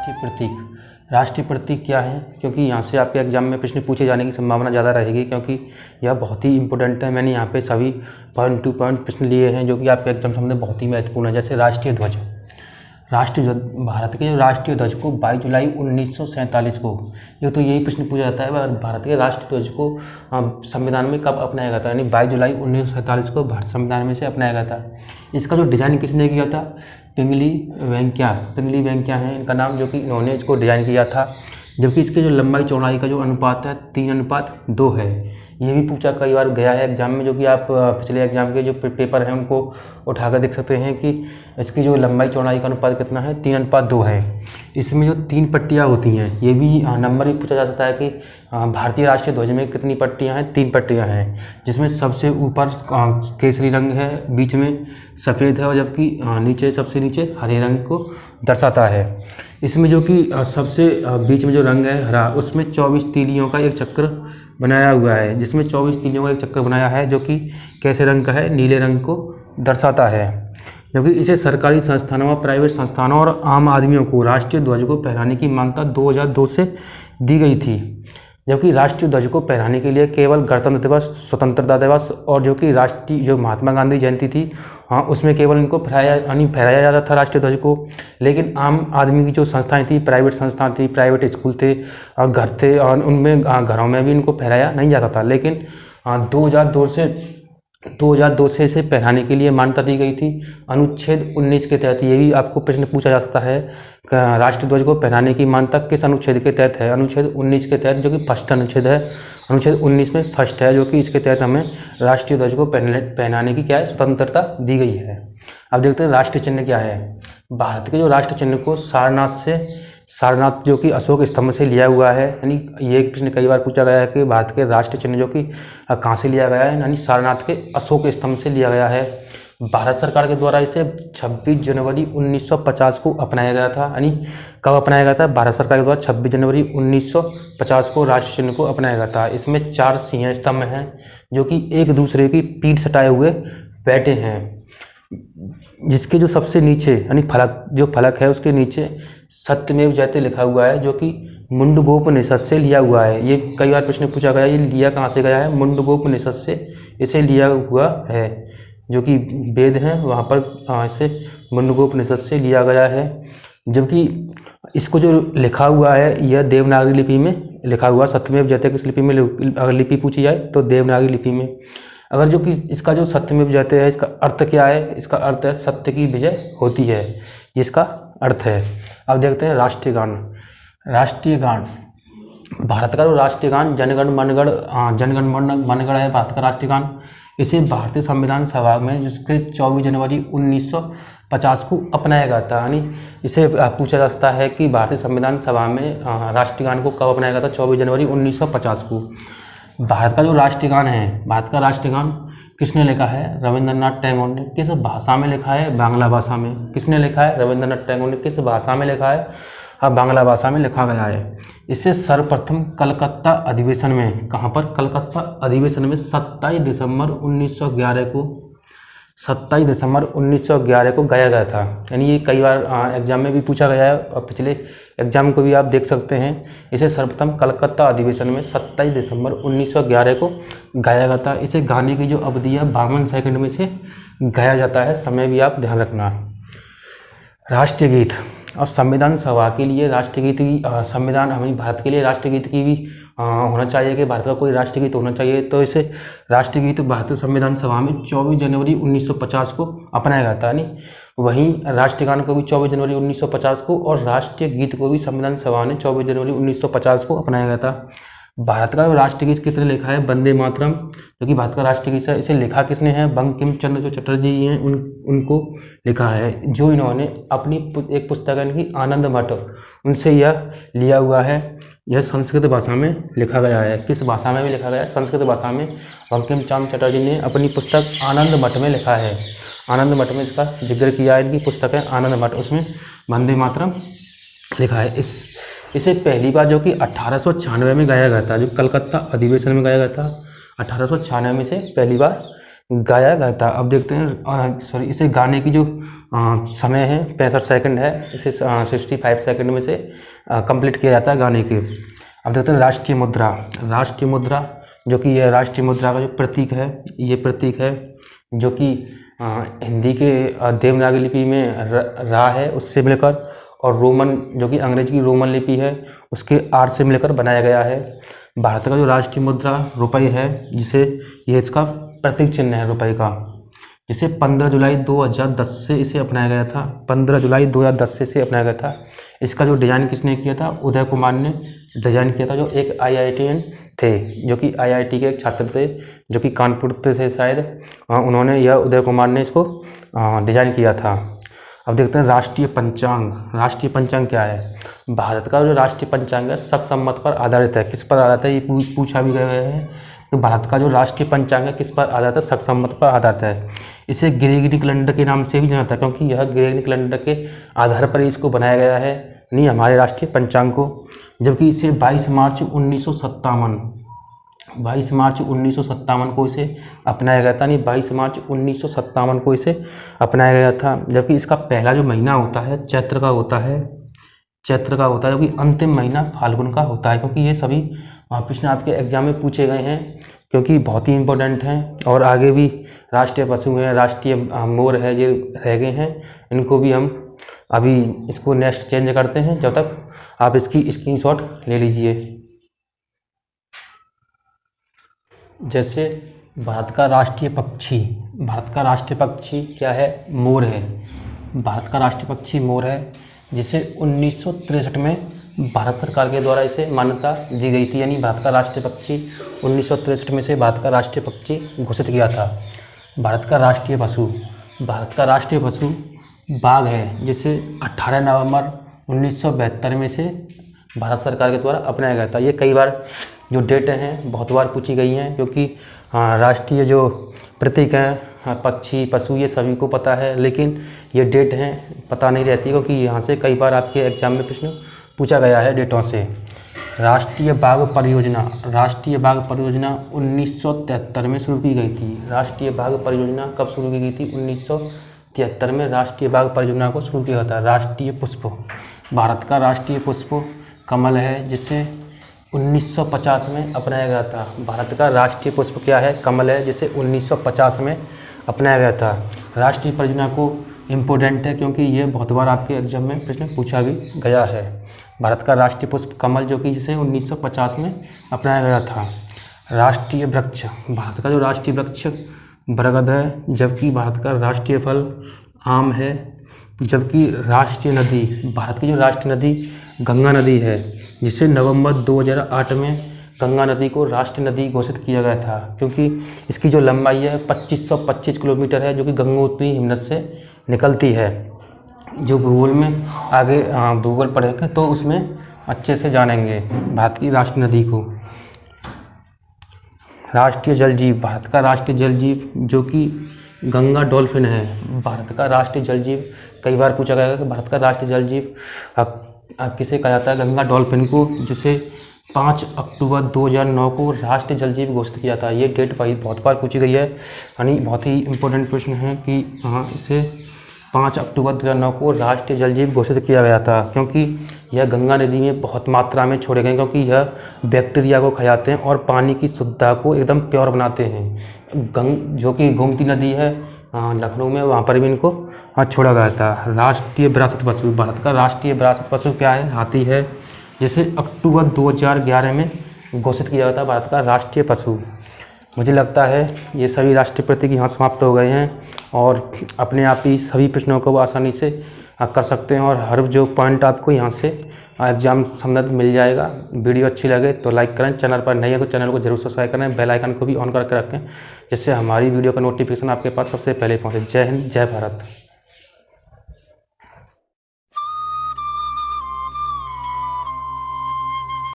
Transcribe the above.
राष्ट्रीय प्रतीक। राष्ट्रीय प्रतीक क्या है, क्योंकि यहाँ से आपके एग्जाम में प्रश्न पूछे जाने की संभावना ज़्यादा रहेगी, क्योंकि यह बहुत ही इंपॉर्टेंट है। मैंने यहाँ पे सभी पॉइंट टू पॉइंट प्रश्न लिए हैं जो कि आपके एग्जाम सामने बहुत ही महत्वपूर्ण है। जैसे राष्ट्रीय ध्वज। राष्ट्रीय ध्वज, भारत के राष्ट्रीय ध्वज को 22 जुलाई 1947 को, ये तो यही प्रश्न पूछा जाता है, भारत के राष्ट्रीय ध्वज को संविधान में कब अपनाया गया था, यानी 22 जुलाई 1947 को भारत संविधान में से अपनाया गया था। इसका जो डिज़ाइन किसने किया था, पिंगली वेंकैया हैं इनका नाम, जो कि इन्होंने इसको डिज़ाइन किया था। जबकि इसके जो लंबाई चौड़ाई का जो अनुपात है 3:2 है। ये भी पूछा कई बार गया है एग्जाम में, जो कि आप पिछले एग्जाम के जो पेपर हैं उनको उठाकर देख सकते हैं कि इसकी जो लंबाई चौड़ाई का अनुपात कितना है, 3:2 है। इसमें जो 3 पट्टियाँ होती हैं, ये भी नंबर भी पूछा जा सकता है कि भारतीय राष्ट्रीय ध्वज में कितनी पट्टियाँ हैं, 3 पट्टियाँ हैं, जिसमें सबसे ऊपर केसरी रंग है, बीच में सफ़ेद है और जबकि नीचे सबसे नीचे हरे रंग को दर्शाता है। इसमें जो कि सबसे बीच में जो रंग है हरा, उसमें 24 तीलियों का एक चक्र बनाया हुआ है, जिसमें 24 तीलियों का एक चक्कर बनाया है, जो कि कैसे रंग का है, नीले रंग को दर्शाता है। क्योंकि इसे सरकारी संस्थानों और प्राइवेट संस्थानों और आम आदमियों को राष्ट्रीय ध्वज को फहराने की मान्यता 2002 से दी गई थी। जबकि राष्ट्रीय ध्वज को फहराने के लिए केवल गणतंत्र दिवस, स्वतंत्रता दिवस और जो कि राष्ट्रीय जो महात्मा गांधी जयंती थी, हाँ, उसमें केवल इनको फहराया जाता था राष्ट्रीय ध्वज को। लेकिन आम आदमी की जो संस्थाएं थी, प्राइवेट संस्थान थी, प्राइवेट स्कूल थे और घर थे, और उनमें घरों में भी इनको फहराया नहीं जाता था। लेकिन 2002 से इसे पहनाने के लिए मान्यता दी गई थी अनुच्छेद 19 के तहत। ये भी आपको प्रश्न पूछा जा सकता है, राष्ट्रीय ध्वज को पहनाने की मान्यता किस अनुच्छेद के तहत है, अनुच्छेद 19 के तहत, जो कि फर्स्ट अनुच्छेद है। अनुच्छेद 19 में फर्स्ट है, जो कि इसके तहत हमें राष्ट्रीय ध्वज को पहनाने की क्या है, स्वतंत्रता दी गई है। अब देखते हैं राष्ट्रीय चिन्ह क्या है। भारत के जो राष्ट्रीय चिन्ह को सारनाथ जो कि अशोक स्तंभ से लिया हुआ है, यानी ये प्रश्न कई बार पूछा गया है कि भारत के राष्ट्रीय चिन्ह जो कि कहाँ से लिया गया है, यानी सारनाथ के अशोक स्तंभ से लिया गया है। भारत सरकार के द्वारा इसे 26 जनवरी 1950 को अपनाया गया था। यानी कब अपनाया गया था, भारत सरकार के द्वारा 26 जनवरी 1950 को राष्ट्रीय चिन्ह को अपनाया गया था। इसमें 4 सिंह स्तंभ हैं, जो कि एक दूसरे की पीठ सटाए हुए बैठे हैं, जिसके जो सबसे नीचे यानी फलक है, उसके नीचे सत्यमेव जयते लिखा हुआ है, जो कि मुंडकोपनिषद से लिया हुआ है। ये कई बार प्रश्न पूछा गया, ये लिया कहाँ से गया है, मुंडकोपनिषद से इसे लिया हुआ है, जो कि वेद हैं वहाँ पर इसे मुंडकोपनिषद से लिया गया है। जबकि इसको जो लिखा हुआ है, यह देवनागरी लिपि में लिखा हुआ, सत्यमेव जयते किस लिपि में, अगर लिपि पूछी जाए तो देवनागरी लिपि में। अगर जो कि इसका जो सत्यमेव जयते है, इसका अर्थ क्या है, इसका अर्थ है सत्य की विजय होती है, ये इसका अर्थ है। अब देखते हैं राष्ट्रीय गान। राष्ट्रीय गान, भारत का जो राष्ट्रीय गान जनगण मनगढ़ है भारत का राष्ट्रीय गान। इसे भारतीय संविधान सभा में जिसके 24 जनवरी 1950 को अपनाया गया था। यानी इसे पूछा जा सकता है कि भारतीय संविधान सभा में राष्ट्रीय गान को कब अपनाया गया था, 24 जनवरी 1950 को। भारत का जो राष्ट्रीय गान है, भारत का राष्ट्रीय गान किसने लिखा है, रविंद्रनाथ टैगोर ने। किस भाषा में लिखा है, बांग्ला भाषा में। किसने लिखा है, रविंद्रनाथ टैगोर ने। किस भाषा में लिखा है, बांग्ला भाषा में लिखा गया है। इसे सर्वप्रथम कलकत्ता अधिवेशन में, कहाँ पर, कलकत्ता अधिवेशन में 27 दिसंबर 1911 को गाया गया था। यानी ये कई बार एग्जाम में भी पूछा गया है और पिछले एग्जाम को भी आप देख सकते हैं। इसे सर्वप्रथम कलकत्ता अधिवेशन में 27 दिसंबर 1911 को गाया गया था। इसे गाने की जो अवधि है 52 सेकंड में से गाया जाता है, समय भी आप ध्यान रखना। राष्ट्रीय गीत, और संविधान सभा के लिए राष्ट्रीय गीत की संविधान हमें भारत के लिए राष्ट्रीय गीत की भी होना चाहिए कि भारत का कोई राष्ट्रीय गीत होना चाहिए, तो इसे राष्ट्रीय गीत भारतीय संविधान सभा में 24 जनवरी 1950 को अपनाया गया था। यानी वहीं राष्ट्रीय गान को भी 24 जनवरी 1950 को और राष्ट्रीय गीत को भी संविधान सभा ने 24 जनवरी 1950 को अपनाया गया था। भारत का राष्ट्रीय गीत किसने लिखा है, वंदे मातरम, जो कि भारत का राष्ट्रीय गीत है। इसे लिखा किसने है, बंकिम चंद्र जो चटर्जी हैं उनको लिखा है, जो इन्होंने अपनी एक पुस्तक है इनकी आनंद मठ, उनसे यह लिया हुआ है। यह संस्कृत भाषा में लिखा गया है। किस भाषा में भी लिखा गया है, संस्कृत भाषा में। बंकिम चंद्र चटर्जी ने अपनी पुस्तक आनंद मठ में लिखा है। आनंद मठ में इसका जिक्र किया है, इनकी पुस्तक है आनंद मठ, उसमें वंदे मातरम लिखा है। इसे पहली बार जो कि 1896 में गाया गया था, जो कलकत्ता अधिवेशन में गाया गया था। 1896 में से पहली बार गाया गया था। अब देखते हैं सॉरी, इसे गाने की जो समय है 65 सेकंड है, इसे 65 सेकंड में से कंप्लीट किया जाता है गाने के। अब देखते हैं राष्ट्रीय मुद्रा। राष्ट्रीय मुद्रा जो कि यह राष्ट्रीय मुद्रा का जो प्रतीक है, ये प्रतीक है जो कि हिंदी के देवनागरी लिपि में रा है उससे मिलकर, और रोमन जो कि अंग्रेजी की रोमन लिपि है उसके आर से मिलकर बनाया गया है। भारत का जो राष्ट्रीय मुद्रा रुपये है, जिसे ये इसका प्रतीक चिन्ह है रुपये का, जिसे 15 जुलाई 2010 से इसे अपनाया गया था। 15 जुलाई 2010 से इसे अपनाया गया था। इसका जो डिज़ाइन किसने किया था? उदय कुमार ने डिज़ाइन किया था, जो एक IITian थे, जो कि IIT के एक छात्र थे, जो कि कानपुर थे शायद। उन्होंने यह उदय कुमार ने इसको डिज़ाइन किया था। अब देखते हैं राष्ट्रीय पंचांग। राष्ट्रीय पंचांग क्या है? भारत का जो राष्ट्रीय पंचांग है सर्वसम्मत पर आधारित है। किस पर आधारित है? ये पूछा भी गया है कि भारत का जो राष्ट्रीय पंचांग है किस पर आधारित है? सर्वसम्मत पर आधारित है। इसे ग्रेगरी कैलेंडर के नाम से भी जाना जाता है, क्योंकि यह ग्रेगरी कैलेंडर के आधार पर ही इसको बनाया गया है, नहीं हमारे राष्ट्रीय पंचांग को। जबकि इसे 22 मार्च 1957 को इसे अपनाया गया था, नहीं 22 मार्च 1957 को इसे अपनाया गया था। जबकि इसका पहला जो महीना होता है चैत्र का होता है, जो कि अंतिम महीना फाल्गुन का होता है, क्योंकि ये सभी प्रश्न आपके एग्जाम में पूछे गए हैं, क्योंकि बहुत ही इंपॉर्टेंट हैं। और आगे भी राष्ट्रीय पशु हैं, राष्ट्रीय मोर है, ये रह गए हैं, इनको भी हम अभी इसको नेक्स्ट चेंज करते हैं। जब तक आप इसकी स्क्रीनशॉट ले लीजिए। जैसे भारत का राष्ट्रीय पक्षी क्या है? मोर है। भारत का राष्ट्रीय पक्षी मोर है, जिसे 1963 में भारत सरकार के द्वारा इसे मान्यता दी गई थी, यानी भारत का राष्ट्रीय पक्षी 1963 में से भारत का राष्ट्रीय पक्षी घोषित किया था। भारत का राष्ट्रीय पशु बाघ है, जिसे 18 नवंबर 1972 में से भारत सरकार के द्वारा अपनाया गया था। ये कई बार जो डेट हैं बहुत बार पूछी गई हैं, क्योंकि राष्ट्रीय जो प्रतीक हैं पक्षी पशु ये सभी को पता है, लेकिन ये डेट हैं पता नहीं रहती, क्योंकि यहाँ से कई बार आपके एग्जाम में प्रश्न पूछा गया है डेटों से। राष्ट्रीय बाघ परियोजना 1973 में शुरू की गई थी। राष्ट्रीय बाघ परियोजना कब शुरू की गई थी? 1973 में राष्ट्रीय बाघ परियोजना को शुरू किया था। राष्ट्रीय पुष्प, भारत का राष्ट्रीय पुष्प कमल है, जिसे 1950 में अपनाया गया था। भारत का राष्ट्रीय पुष्प क्या है? कमल है, जिसे 1950 में अपनाया गया था। राष्ट्रीय परियोजना को इम्पोर्टेंट है, क्योंकि ये बहुत बार आपके एग्जाम में प्रश्न पूछा भी गया है। भारत का राष्ट्रीय पुष्प कमल, जो कि जिसे 1950 में अपनाया गया था। राष्ट्रीय वृक्ष, भारत का जो राष्ट्रीय वृक्ष बरगद है, जबकि भारत का राष्ट्रीय फल आम है। जबकि राष्ट्रीय नदी, भारत की जो राष्ट्रीय नदी गंगा नदी है, जिसे नवंबर 2008 में गंगा नदी को राष्ट्रीय नदी घोषित किया गया था, क्योंकि इसकी जो लंबाई है 2525 किलोमीटर है, जो कि गंगोत्री हिमनद से निकलती है। जो भूगोल में आगे भूगोल पढ़ेंगे तो उसमें अच्छे से जानेंगे भारत की राष्ट्रीय नदी को। राष्ट्रीय जल जीव, भारत का राष्ट्रीय जल जीव जो कि गंगा डॉल्फिन है। भारत का राष्ट्रीय जल जीव कई बार पूछा गया है कि भारत का राष्ट्रीय जल जीव किसे कहा जाता है? गंगा डॉल्फिन को, जिसे 5 अक्टूबर 2009 को राष्ट्रीय जल जीव घोषित किया था। ये डेट बहुत बार पूछी गई है, यानी बहुत ही इंपॉर्टेंट प्रश्न है कि इसे 5 अक्टूबर 2009 को राष्ट्रीय जल जीव घोषित किया गया था, क्योंकि यह गंगा नदी में बहुत मात्रा में छोड़े गए, क्योंकि यह बैक्टीरिया को खाते हैं और पानी की शुद्धता को एकदम प्योर बनाते हैं। जो कि गोमती नदी है लखनऊ में, वहाँ पर भी इनको छोड़ा गया था। राष्ट्रीय विरासत पशु, भारत का राष्ट्रीय विरासत पशु क्या है? हाथी है, जिसे अक्टूबर 2011 में घोषित किया गया था भारत का राष्ट्रीय पशु। मुझे लगता है ये सभी राष्ट्रीय प्रतीक यहाँ समाप्त हो गए हैं, और अपने आप ही सभी प्रश्नों को आसानी से कर सकते हैं, और हर जो पॉइंट आपको यहाँ से एग्जाम संबंधित मिल जाएगा। वीडियो अच्छी लगे तो लाइक करें, चैनल पर नए हैं तो चैनल को जरूर सब्सक्राइब करें, बेल आइकन को भी ऑन करके रखें, जिससे हमारी वीडियो का नोटिफिकेशन आपके पास सबसे पहले पहुँचे। जय हिंद, जय भारत।